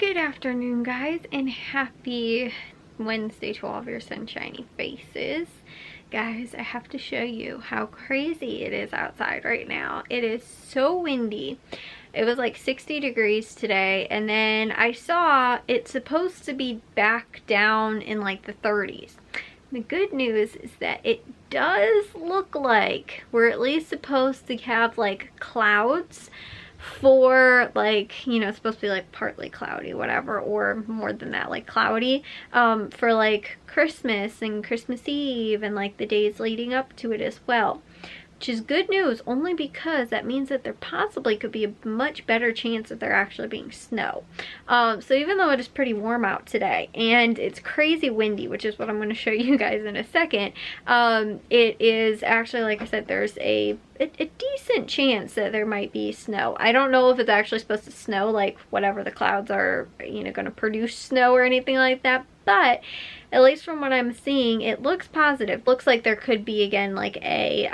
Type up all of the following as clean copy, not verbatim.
Good afternoon, guys, and happy Wednesday to all of your sunshiny faces. Guys, I have to show you how crazy it is outside right now. It is so windy. It was like 60 degrees today, and then I saw it's supposed to be back down in like the 30s. The good news is that it does look like we're at least supposed to have like clouds for like, you know, it's supposed to be like partly cloudy, whatever, or more than that, like cloudy, for like Christmas and Christmas Eve and like the days leading up to it as well. Which is good news, only because that means that there possibly could be a much better chance of there actually being snow. So even though it is pretty warm out today and it's crazy windy, which is what I'm going to show you guys in a second, it is actually, like I said, there's a decent chance that there might be snow. I don't know if it's actually supposed to snow, like whatever the clouds are, you know, going to produce snow or anything like that, but at least from what I'm seeing, it looks positive. Looks like there could be, again, like a,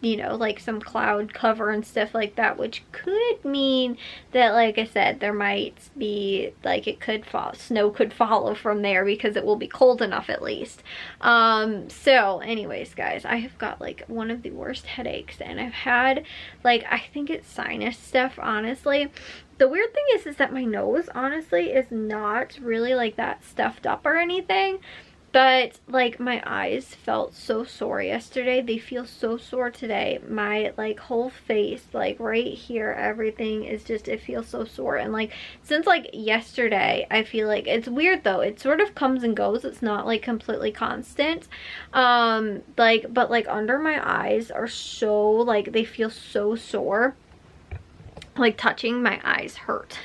you know, like some cloud cover and stuff like that, which could mean that, like I said, there might be, like, it could fall, snow could follow from there because it will be cold enough at least. So anyways, guys, I have got like one of the worst headaches, and I've had, like, I think it's sinus stuff, honestly. The weird thing is that my nose, honestly, is not really like that stuffed up or anything, but like my eyes felt so sore yesterday. They feel so sore today. My like whole face, like right here, everything is just, it feels so sore. And like since like yesterday, I feel like it's weird though. It sort of comes and goes. It's not like completely constant. Like, but like under my eyes are so, like, they feel so sore. Like touching my eyes hurt.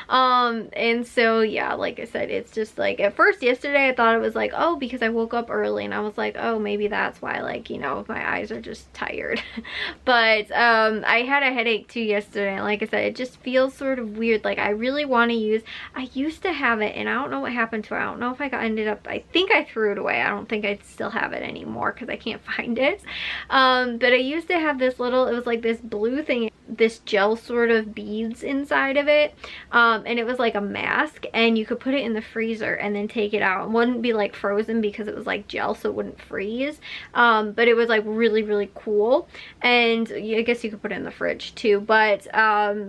And so yeah, like I said, it's just like, at first yesterday I thought it was like, oh, because I woke up early, and I was like, oh, maybe that's why, like, you know, my eyes are just tired. But I had a headache too yesterday, and like I said, it just feels sort of weird. Like I really want to use, I used to have it, and I don't know what happened to it. I don't know if I ended up, I think I threw it away. I don't think I still have it anymore because I can't find it. But I used to have this little, it was like this blue thing, this gel sort of beads inside of it, and it was like a mask, and you could put it in the freezer and then take it out. It wouldn't be like frozen because it was like gel, so it wouldn't freeze, but it was like really cool. And I guess you could put it in the fridge too, but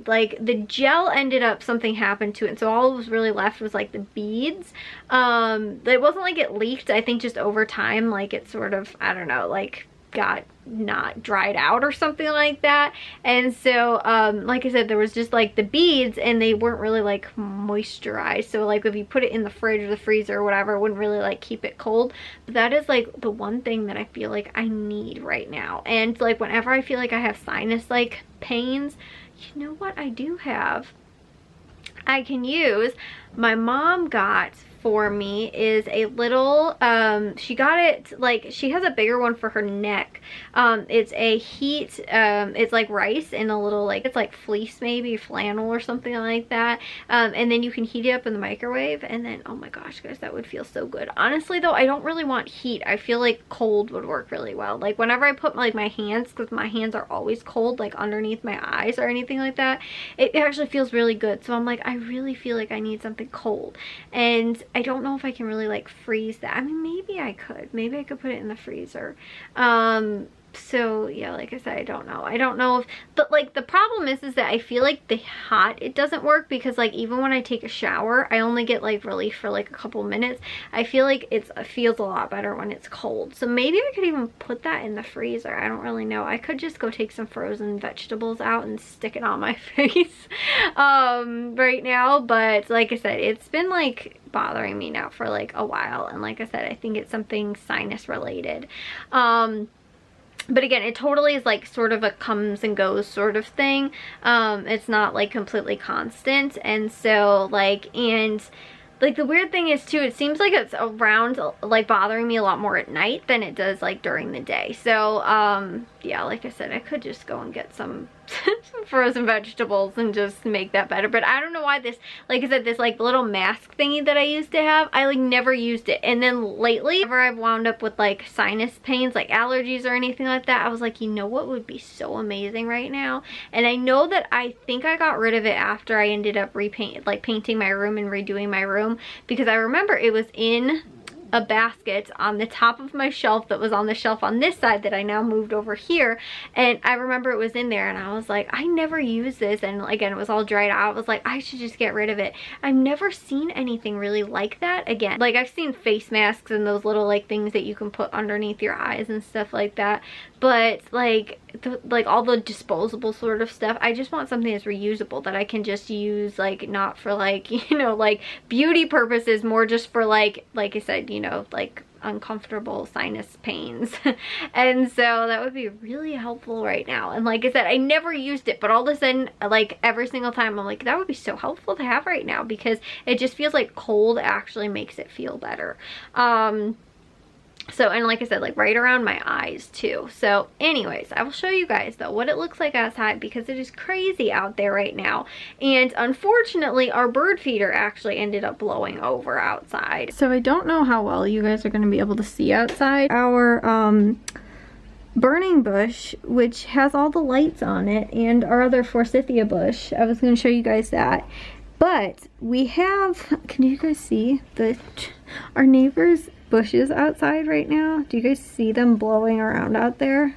like the gel ended up, something happened to it, and so all that was really left was like the beads. It wasn't like it leaked. I think just over time, like it sort of, I don't know, like got not dried out or something like that. And so like I said, there was just like the beads, and they weren't really like moisturized, so like if you put it in the fridge or the freezer or whatever, it wouldn't really like keep it cold. But that is like the one thing that I feel like I need right now. And like whenever I feel like I have sinus like pains, you know what I do have, I can use, my mom got for me, is a little, she got it, like, she has a bigger one for her neck. It's a heat, it's like rice in a little, like, it's like fleece, maybe flannel or something like that. And then you can heat it up in the microwave, and then, oh my gosh, guys, that would feel so good. Honestly though, I don't really want heat. I feel like cold would work really well. Like whenever I put like my hands, because my hands are always cold, like underneath my eyes or anything like that, it actually feels really good. So I'm like, I really feel like I need something cold, and I don't know if I can really like freeze that. I mean, maybe I could put it in the freezer. So yeah, like I said, I don't know if, but like the problem is that I feel like the hot, it doesn't work, because like even when I take a shower, I only get like relief for like a couple minutes. I feel like it feels a lot better when it's cold. So maybe I could even put that in the freezer. I don't really know. I could just go take some frozen vegetables out and stick it on my face right now. But like I said, it's been like bothering me now for like a while, and like I said, I think it's something sinus related. But again, it totally is like sort of a comes and goes sort of thing. It's not like completely constant. And so like, and like the weird thing is too, it seems like it's around like bothering me a lot more at night than it does like during the day. So yeah, like I said, I could just go and get some frozen vegetables and just make that better. But I don't know why this, like I said, this like little mask thingy that I used to have, I like never used it. And then lately, whenever I've wound up with like sinus pains, like allergies or anything like that, I was like, you know what would be so amazing right now? And I know that I think I got rid of it after I ended up painting my room and redoing my room, because I remember it was in a basket on the top of my shelf that was on the shelf on this side that I now moved over here, and I remember it was in there, and I was like, I never use this, and again it was all dried out. I was like, I should just get rid of it. I've never seen anything really like that again. Like I've seen face masks and those little like things that you can put underneath your eyes and stuff like that, but like all the disposable sort of stuff, I just want something that's reusable that I can just use, like not for like, you know, like beauty purposes, more just for like I said, you know, like uncomfortable sinus pains. And so that would be really helpful right now. And like I said, I never used it, but all of a sudden, like every single time I'm like, that would be so helpful to have right now, because it just feels like cold actually makes it feel better. So, and like I said, like right around my eyes too. So anyways, I will show you guys though what it looks like outside, because it is crazy out there right now. And unfortunately, our bird feeder actually ended up blowing over outside. So I don't know how well you guys are going to be able to see outside. Our burning bush, which has all the lights on it, and our other forsythia bush, I was going to show you guys that. But we have, can you guys see our neighbor's bushes outside right now? Do you guys see them blowing around out there?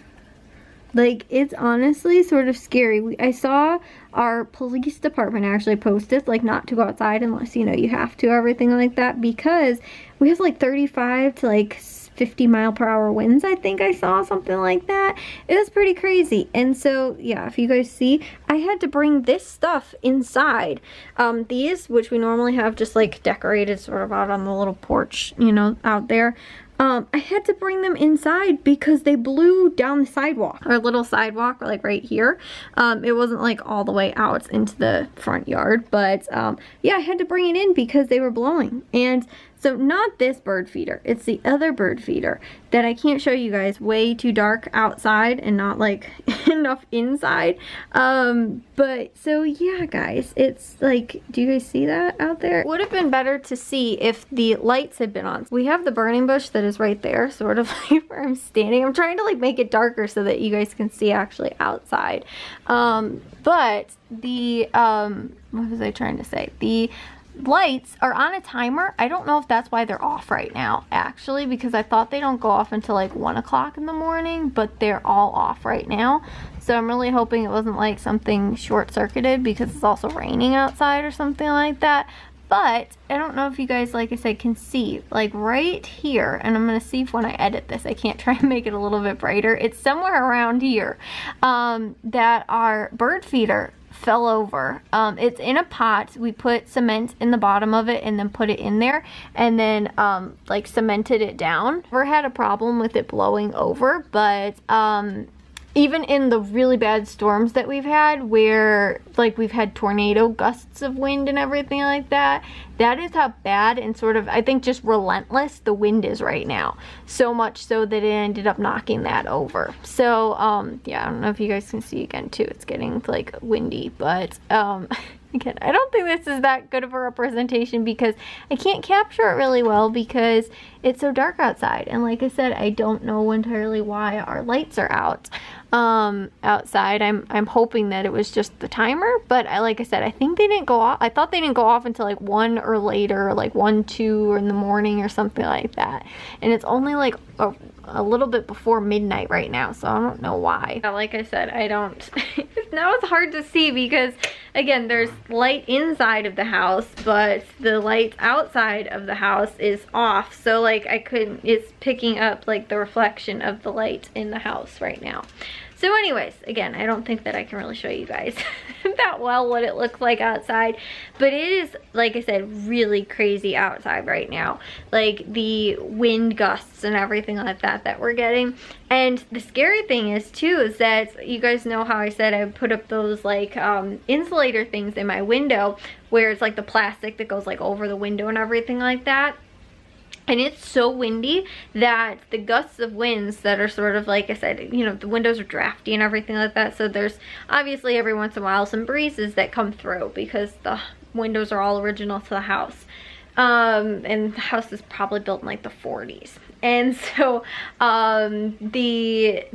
Like, it's honestly sort of scary. I saw our police department actually posted like not to go outside unless, you know, you have to, everything like that, because we have like 35 to like 50-mile-per-hour winds. I think I saw something like that. It was pretty crazy. And so yeah, if you guys see, I had to bring this stuff inside. These, which we normally have just like decorated sort of out on the little porch, you know, out there, I had to bring them inside because they blew down the sidewalk, our little sidewalk, like right here. It wasn't like all the way out into the front yard, but yeah, I had to bring it in because they were blowing. And so not this bird feeder, it's the other bird feeder that I can't show you guys, way too dark outside and not like enough inside. But so yeah guys, it's like, do you guys see that out there? Would have been better to see if the lights had been on. We have the burning bush that is right there, sort of like where I'm standing. I'm trying to like make it darker so that you guys can see actually outside. But the, what was I trying to say? The lights are on a timer. I don't know if that's why they're off right now actually, because I thought they don't go off until like 1 o'clock in the morning, but they're all off right now. So I'm really hoping it wasn't like something short-circuited, because it's also raining outside or something like that. But I don't know if you guys, like I said, can see like right here, and I'm gonna see if when I edit this I can't try and make it a little bit brighter. It's somewhere around here that our bird feeder fell over. It's in a pot. We put cement in the bottom of it and then put it in there, and then like cemented it down. Never had a problem with it blowing over, but even in the really bad storms that we've had, where like we've had tornado gusts of wind and everything like that, that is how bad and sort of, I think, just relentless the wind is right now. So much so that it ended up knocking that over. So yeah, I don't know if you guys can see again too, it's getting like windy, but again, I don't think this is that good of a representation because I can't capture it really well because it's so dark outside. And like I said, I don't know entirely why our lights are out outside. I'm hoping that it was just the timer, but like I said, I think they didn't go off. I thought they didn't go off until like 1 or later, like 1, 2 or in the morning or something like that. And it's only like a little bit before midnight right now, so I don't know why. Like I said, I don't now it's hard to see because again, there's light inside of the house, but the light outside of the house is off, so like I couldn't, it's picking up like the reflection of the light in the house right now. So anyways, again, I don't think that I can really show you guys that well what it looks like outside, but it is, like I said, really crazy outside right now. Like the wind gusts and everything like that that we're getting, And the scary thing is too, is that you guys know how I said I put up those like insulator things in my window where it's like the plastic that goes like over the window and everything like that. And it's so windy that the gusts of winds that are sort of, like I said, you know, the windows are drafty and everything like that. So there's obviously every once in a while some breezes that come through because the windows are all original to the house. And the house is probably built in like the 40s. And so the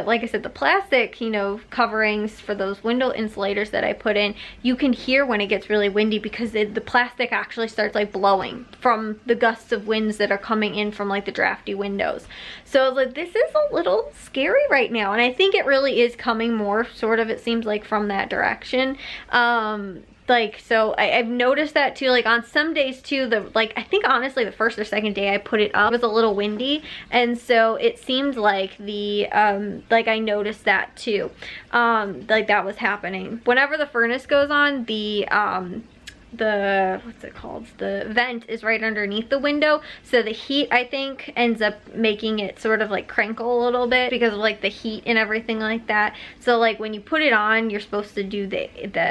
like I said, the plastic, you know, coverings for those window insulators that I put in, you can hear when it gets really windy because the plastic actually starts like blowing from the gusts of winds that are coming in from like the drafty windows. So I was like, this is a little scary right now, and I think it really is coming more sort of, it seems like, from that direction. Like, so I've noticed that too, like on some days too, like I think honestly the first or second day I put it up, it was a little windy, and so it seemed like the like I noticed that too, like that was happening. Whenever the furnace goes on, the what's it called, the vent is right underneath the window, so the heat I think ends up making it sort of like crinkle a little bit because of like the heat and everything like that. So like when you put it on, you're supposed to do the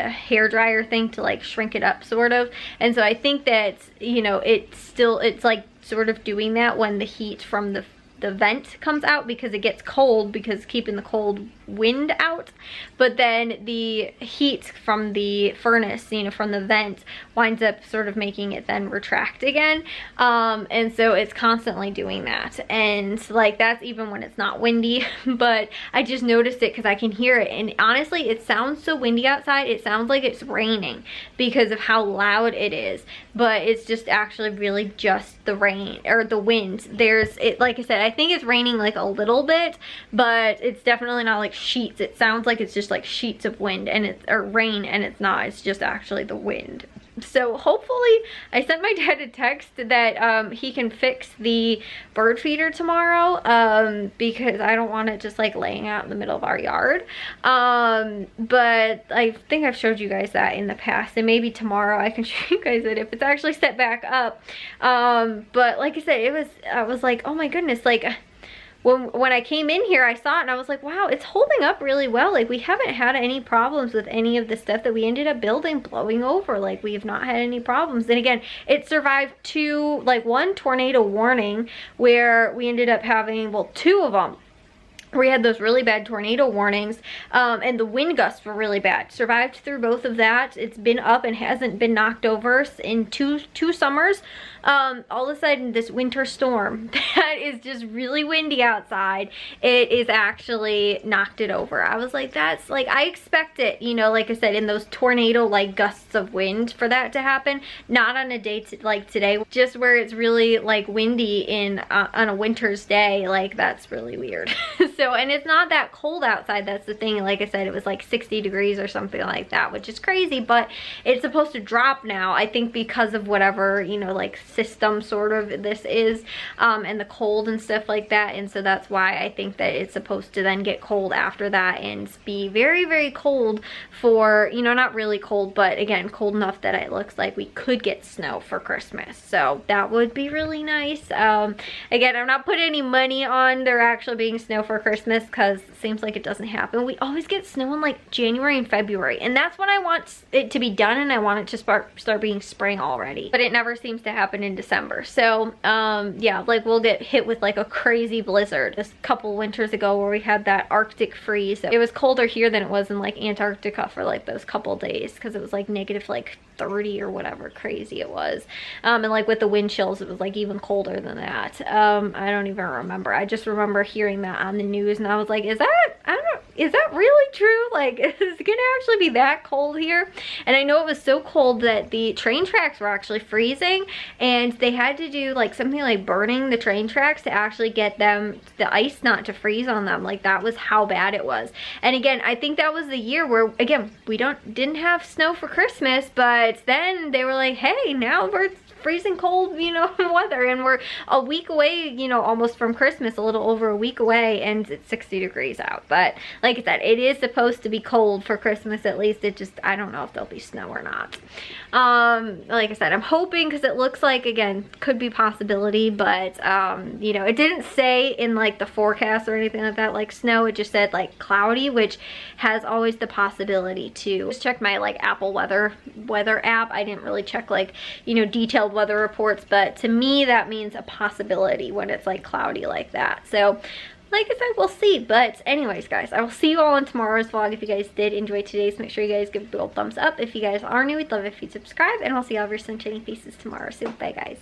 hair dryer thing to like shrink it up sort of, and so I think that, you know, it's like sort of doing that when the heat from the vent comes out, because it gets cold, because keeping the cold wind out, but then the heat from the furnace, you know, from the vent winds up sort of making it then retract again, and so it's constantly doing that, and like that's even when it's not windy. But I just noticed it because I can hear it, and honestly it sounds so windy outside, it sounds like it's raining because of how loud it is, but it's just actually really just the rain or the wind. There's it, like I said, I think it's raining like a little bit, but it's definitely not like sheets. It sounds like it's just like sheets of wind, and it's, or rain, and it's not, it's just actually the wind. So hopefully, I sent my dad a text that he can fix the bird feeder tomorrow, because I don't want it just like laying out in the middle of our yard. But I think I've showed you guys that in the past, and maybe tomorrow I can show you guys it if it's actually set back up. But like I said, I was like, oh my goodness, like when I came in here, I saw it and I was like, wow, it's holding up really well. Like, we haven't had any problems with any of the stuff that we ended up building blowing over. Like, we have not had any problems. And again, it survived one tornado warning where we ended up having, well, two of them. We had those really bad tornado warnings, and the wind gusts were really bad. Survived through both of that. It's been up and hasn't been knocked over in two summers. All of a sudden, this winter storm that is just really windy outside, it is actually knocked it over. I was like, that's like, I expect it, you know, like I said, in those tornado like gusts of wind for that to happen. Not on a day like today, just where it's really like windy on a winter's day. Like, that's really weird. So, and it's not that cold outside, that's the thing. Like I said, it was like 60 degrees or something like that, which is crazy, but it's supposed to drop now, I think, because of whatever, you know, like system sort of this is, and the cold and stuff like that. And so that's why I think that it's supposed to then get cold after that and be very, very cold for, you know, not really cold, but again, cold enough that it looks like we could get snow for Christmas. So that would be really nice. Again, I'm not putting any money on there actually being snow for Christmas, because it seems like it doesn't happen. We always get snow in like January and February, and that's when I want it to be done, and I want it to start being spring already, but it never seems to happen in December. So yeah, like we'll get hit with like a crazy blizzard. This couple winters ago where we had that Arctic freeze, it was colder here than it was in like Antarctica for like those couple days, because it was like negative like 30 or whatever crazy it was, and like with the wind chills it was like even colder than that. I don't even remember. I just remember hearing that on the news, and I was like, is that really true? Like, is it gonna actually be that cold here? And I know it was so cold that the train tracks were actually freezing, and they had to do like something like burning the train tracks to actually get the ice not to freeze on them. Like, that was how bad it was. And again, I think that was the year where, again, we didn't have snow for Christmas, but then they were like, hey, now we're freezing cold, you know, weather, and we're a week away, you know, almost from Christmas, a little over a week away, and it's 60 degrees out. But like I said, it is supposed to be cold for Christmas at least. It just, I don't know if there'll be snow or not. Like I said, I'm hoping, because it looks like, again, could be possibility, but you know, it didn't say in like the forecast or anything like that like snow. It just said like cloudy, which has always the possibility to. Just check my like Apple weather app. I didn't really check like, you know, detailed weather reports, but to me that means a possibility when it's like cloudy like that. So like I said, we'll see. But anyways, guys, I will see you all in tomorrow's vlog. If you guys did enjoy today's, make sure you guys give it a big old thumbs up. If you guys are new, we'd love if you'd subscribe, and I'll see all of your sunshiny faces tomorrow. So bye, guys.